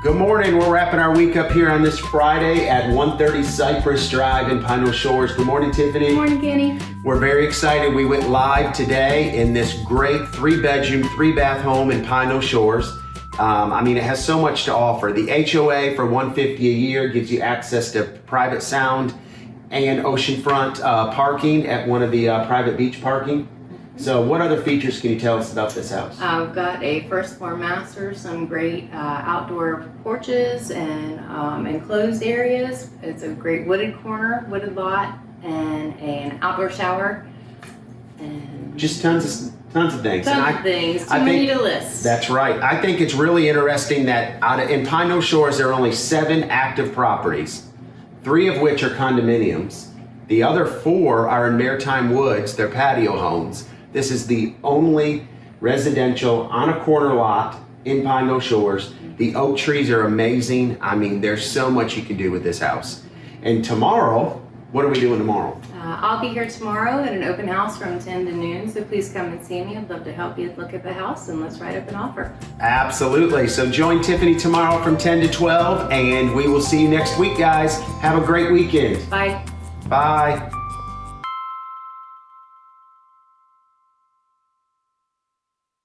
Good morning. We're wrapping our week up here on this Friday at 130 Cypress Drive in Pine Knoll Shores. Good morning, Tiffany. Good morning, Kenny. We're very excited. We went live today in this great 3-bedroom, 3-bath home in Pine Knoll Shores. It has so much to offer. The HOA for $150 a year gives you access to private sound and oceanfront parking at one of the private beach parking. So what other features can you tell us about this house? I've got a first floor master, some great outdoor porches and enclosed areas. It's a great wooded corner, wooded lot, and an outdoor shower. And Just tons of things. tons of things. Too many to list. That's right. I think it's really interesting that in Pine Knoll Shores there are only 7 active properties, 3 of which are condominiums. The other 4 are in Maritime Woods. They're patio homes. This is the only residential on a corner lot in Pine Knoll Shores. The oak trees are amazing. There's so much you can do with this house. And tomorrow, what are we doing tomorrow? I'll be here tomorrow at an open house from 10 to noon, so please come and see me. I'd love to help you look at the house and let's write up an offer. Absolutely. So join Tiffany tomorrow from 10 to 12, and we will see you next week, guys. Have a great weekend. Bye. Bye.